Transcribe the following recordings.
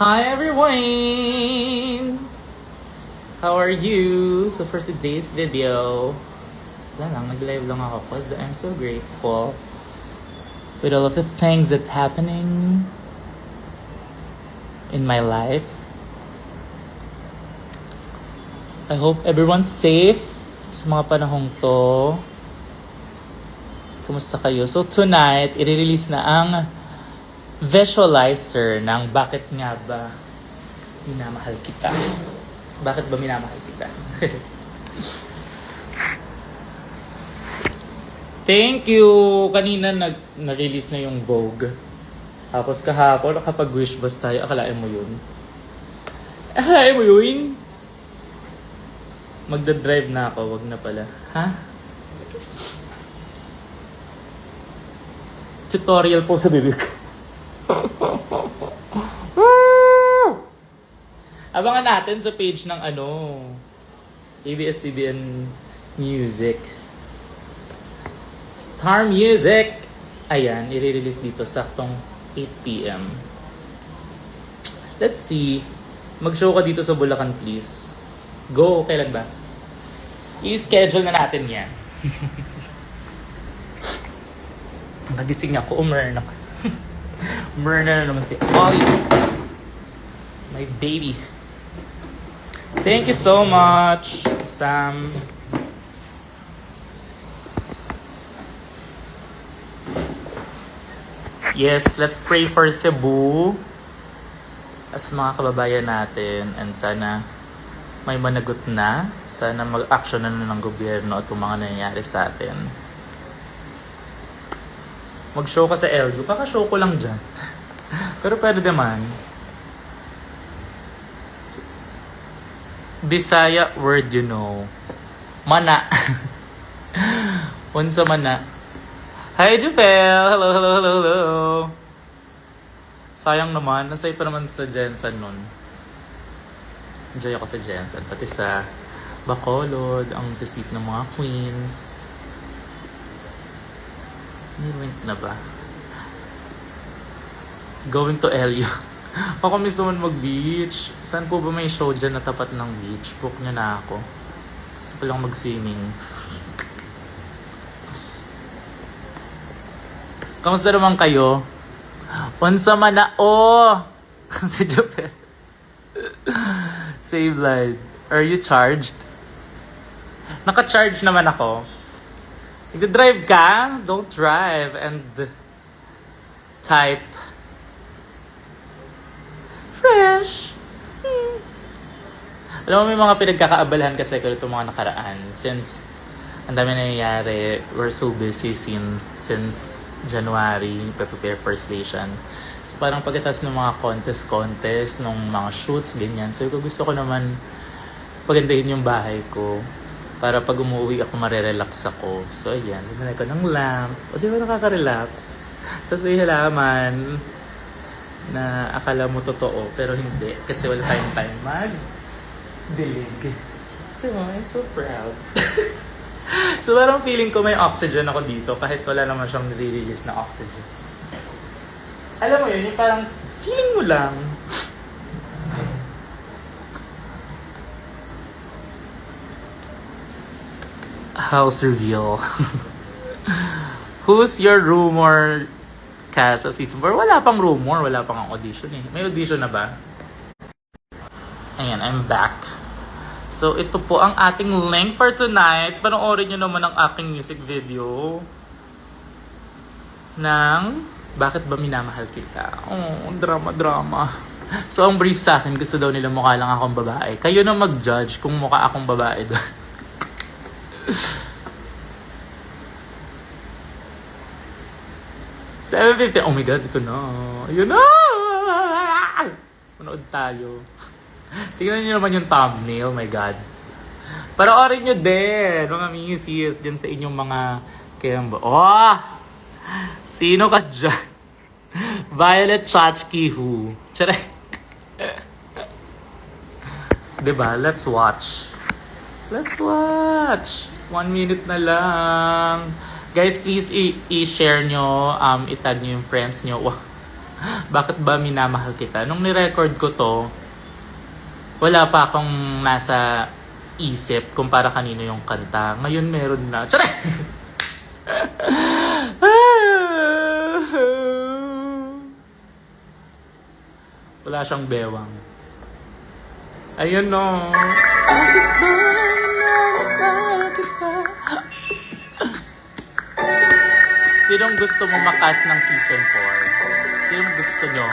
Hi everyone! How are you? So for today's video, wala lang, nag-live lang ako because I'm so grateful with all of the things that happening in my life. I hope everyone's safe sa mga panahong to. Kumusta kayo? So tonight, i-release na ang visualizer ng bakit nga ba minamahal kita. Bakit ba minamahal kita? Thank you! Kanina na-release na yung Vogue. Tapos kahapon, nakapag-wish bus tayo. Akalain mo yun? Akalain mo yun? Magdadrive na ako. Wag na pala. Ha? Tutorial po sa bibig ko. Abangan natin sa page ng ABS-CBN Music. Star Music! Ayan, i-release dito saktong 8 p.m. Let's see. Mag-show ka dito sa Bulacan, please. Go! Kailan ba? I-schedule na natin yan. Nagising ako, umern ako. Umern na naman si Ollie. My baby. Thank you so much, Sam. Yes, let's pray for Cebu as mga kababayan natin, and sana may managot na. Sana mag-action na ng gobyerno at yung mga nangyayari sa atin. Mag-show ka sa LU. Kaka-show ko lang dyan. Pero pwede naman. Bisaya word you know. Mana. Unsa mana. Hi, Jufel! Hello, hello, hello, hello. Sayang naman. Nasay pa naman sa Jensen nun. Enjoy ako sa Jensen. Pati sa Bacolod. Ang sweet ng mga queens. May link na ba? Going to LU. Ako miss naman mag-beach. Saan po ba may show dyan na tapat ng beach? Book nyo na ako. Gusto ko lang mag-swimming. Kamusta naman kayo? Unsa man na Si Jopel. Save life. Are you charged? Naka-charge naman ako. Nag-drive ka? Don't drive and type fresh. Alam mo, may mga pinagkakaabalahan kasi ko itong mga nakaraan. Since ang dami nangyayari, we're so busy since January, prepare for Slation. So parang pagkatapos ng mga contest, ng mga shoots, ganyan. So gusto ko naman pagandahin yung bahay ko. Para pag umuwi ako, marerelax ako. So, ayan. Bumili ko ng lamp. O, di ba nakaka-relax? Tapos may halaman na akala mo totoo, pero hindi. Kasi wala tayong time mag-dilig. Diba? I'm so proud. So, parang feeling ko may oxygen ako dito kahit wala naman siyang nire-release na oxygen. Alam mo yun, yung parang feeling mo lang. House reveal. Who's your rumor cast of season 4? Wala pang rumor, wala pang ang audition eh. May audition na ba? Ayan, I'm back. So ito po ang ating link for tonight. Panoorin nyo naman ang aking music video ng Bakit ba minamahal kita? Oh, drama. So ang brief sa akin, gusto daw nila mukha lang akong babae. Kayo na mag-judge kung mukha akong babae doon. 7:50. Oh my God, ito na. Ayun na! Manood tayo. Tingnan nyo naman yung thumbnail, my God. Panoorin nyo din, mga misis, dyan sa inyong mga kembo. Oh! Sino ka dyan? Violet Chachki who? Charay. Diba? Let's watch. 1 minute na lang. Guys, please i-share nyo, itag nyo yung friends nyo. Wow. Bakit ba minamahal kita? Nung nirecord ko to, wala pa akong nasa isip kung para kanino yung kanta. Ngayon meron na. Tsara! Wala siyang bewang. Ayun no. Bakit ba minamahal kita? Sinong gusto mo makas ng season 4? Sinong gusto nyo?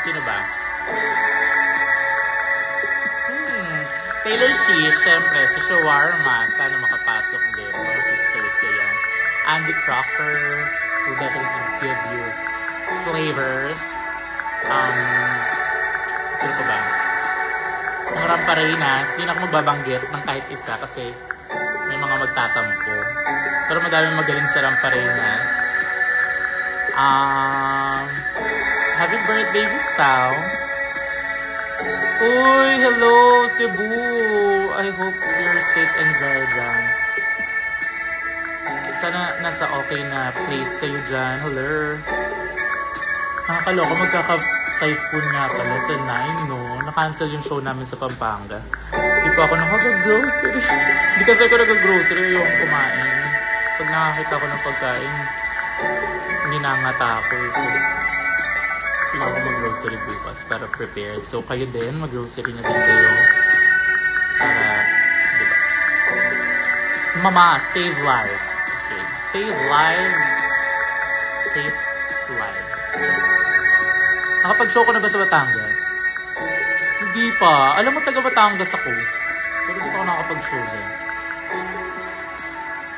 Sino ba? Taylor Swift, syempre, si Shawarma, sana makapasok din. Mga sisters ko yan. Andy Crawford, who definitely give you flavors. Sino pa ba? Ang Ramparinas, hindi na ako magbabanggit ng kahit isa kasi may mga magtatampo. Pero madaming magaling sa Ramparinas. Happy birthday, Miss Pao. Uy, hello, Cebu. I hope you're safe and dry dyan. Sana nasa okay na place kayo dyan. Hello. Nakakaloka, magkaka-typhoon nga pala sa 9, no? Na-cancel yung show namin sa Pampanga. Hindi pa ako nakaka-grocery. Hindi kasi ako nag-grocery yung kumain. Pag nakakita ko ng pagkain, ninangata ako. So, hindi ako mag-grocery bukas para prepared. So, kayo din, mag-grocery na din kayo. Para, di ba? Mama, save life. Okay. Save life. Save life. Nakapag-show ko na ba sa Batangas? Hindi pa. Alam mo, taga Batangas ako. Pero di pa ako nakapag-show din.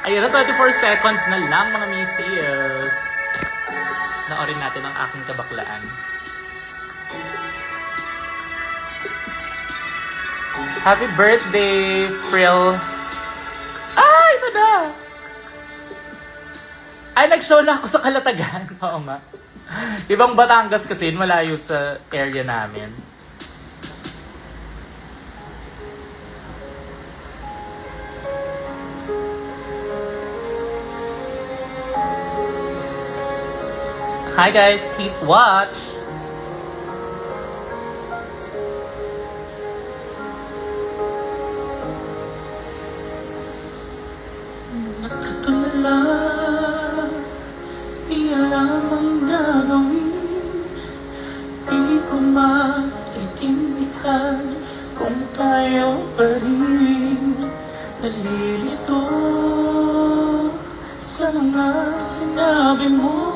Ayun na, 24 seconds na lang mga missies. Noorin natin ang aking kabaklaan. Happy birthday, Frill. Ah, ito na. Ay, nag-show na ako sa Kalatagan. Oo nga. Ibang Batangas kasi, malayo sa area namin. Hi guys, please watch. Natutulala, di alam ang gagawin. Di ko maintindihan kung tayo pa rin. Nalilito sa mga sinabi mo.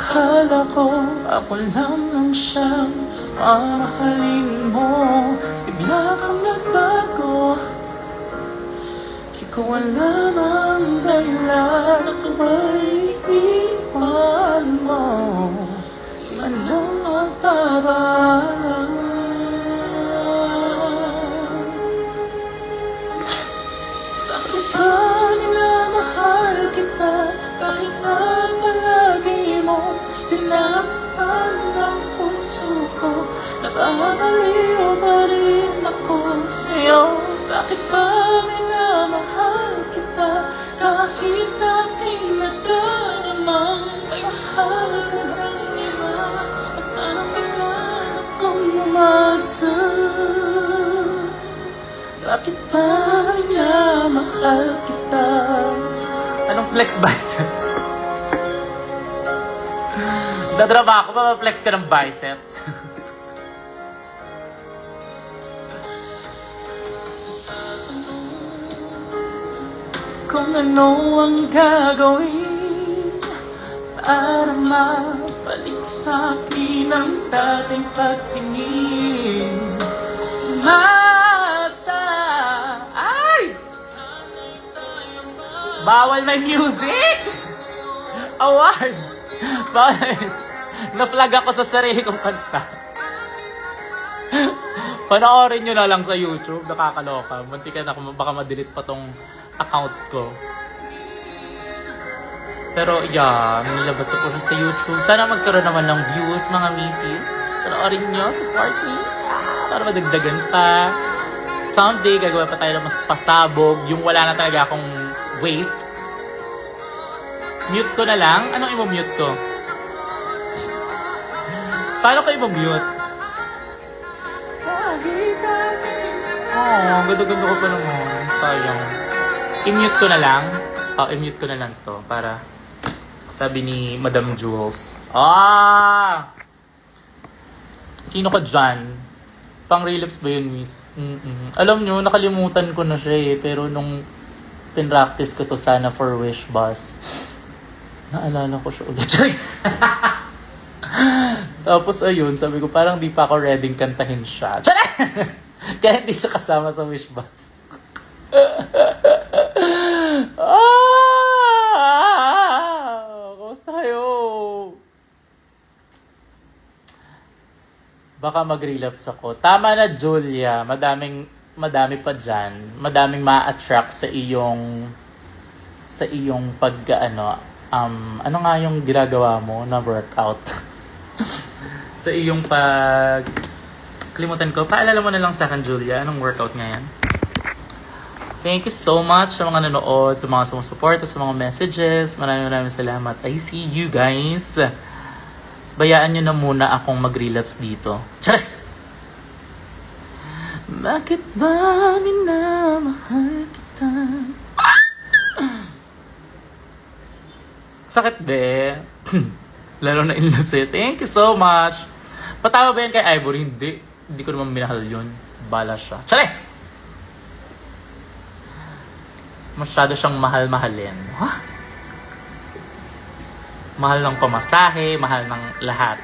Akala ko ako lang ang siyang mamahalin mo. Bigla kang nagbago. Di ko alam ang dahilan at may iwan mo. Di man lang magpapaalam. Bakit ba minamahal kita kahit na palagi mo sinasaktan ng puso ko? Napapaliw pa rin ako sa'yo. Bakit ba minamahal kita kahit aking nagdaramang may mahal ka ng iba? At parang bilang akong umasa. Bakit ba minamahal kita? Anong flex biceps? Dadrama ako, mapaplex ka ng biceps. Kung ano ang gagawin para mabalik sa akin ang dating pagtingin. Masa, ay! Bawal na music! Awards! Bawal! Na-flag ako sa sarili kong kanta. Panoorin nyo na lang sa YouTube. Nakakaloka. Muntikan ako, baka ma-delete pa tong account ko. Pero yan, nilabas ako siya sa YouTube. Sana magkaroon naman ng views, mga misis. Panoorin nyo, support me. Para madagdagan pa. Someday, gagawa pa tayo ng mas pasabog. Yung wala na talaga akong waste. Mute ko na lang. Anong i-mute ko? Paano kayo mag-mute? Oh, ganda-ganda ko pa naman. Sayang. I-mute ko na lang. I-mute ko na lang to para sabi ni Madam Jules. Sino ka dyan? Pang relapse ba yun, miss? Alam nyo, nakalimutan ko na siya eh. Pero nung pinractice ko to sana for Wish Bus, naalala ko siya ulit. Tapos ayun, sabi ko parang di pa ako ready kantahin siya. Kaya hindi siya kasama sa Wish Bus. Kumusta kayo? Baka mag-relapse ako. Tama na, Julia. Madami pa dyan. Madaming ma-attract sa iyong pag, ano nga yung ginagawa mo na workout? Sa iyong kalimutan ko. Paalala mo na lang sa akin, Julia. Anong workout nga yan? Thank you so much sa mga nanood, sa mga sumusuporta, sa mga messages. Maraming salamat. I see you guys. Bayaan nyo na muna akong mag-relapse dito. Tsaray! Bakit ba minamahal kita? Sakit be. Lalo na in love sa'yo. Thank you so much. Patawa ba yan kay Ivory? Hindi. Hindi ko naman minahal yun. Bala siya. Tsaray! Masyado siyang mahal-mahalin. Mahal ng pamasahe, mahal ng lahat.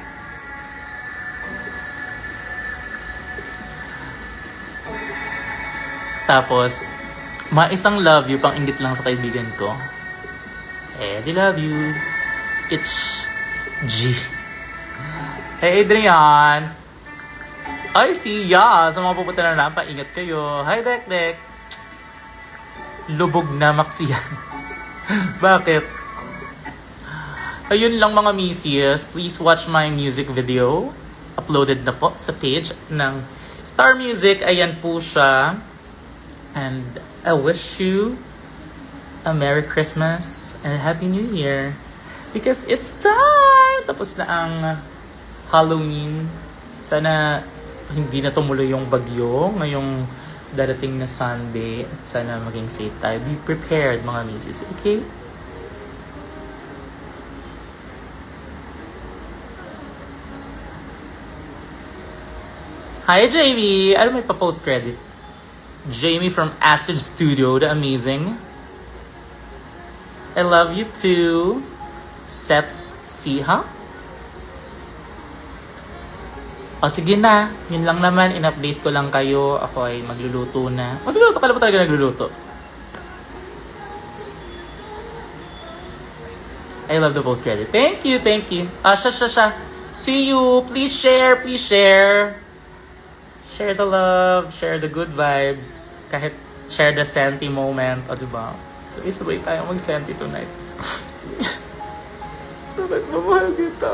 Tapos, isang love you pang inggit lang sa kaibigan ko. Eddie love you. It's G. Hey Adrian. I see ya. Sa mga pupunta na lang, paingat kayo. Hi Dek Dek. Lubog na maksiyan. Bakit? Ayun lang mga misis, please watch my music video. Uploaded na po sa page ng Star Music. Ayan po siya. And I wish you a Merry Christmas and a Happy New Year. Because it's time! Tapos na ang Halloween. Sana hindi na tumuloy yung bagyo ngayong darating na Sunday. Sana maging safe tayo. Be prepared mga misis, okay? Hi, Jamie! Ano may pa-post credit? Jamie from Acid Studio, the amazing. I love you too. Seth Siha. Sige na. Yun lang naman. In-update ko lang kayo. Ako ay magluluto na. Magluluto ka na ba talaga nagluluto? I love the post credit. Thank you, thank you. Siya. See you. Please share, please share. Share the love, share the good vibes. Kahit share the senti moment, diba? So, isabay tayo mag-senti tonight. Bakit mamahal kita?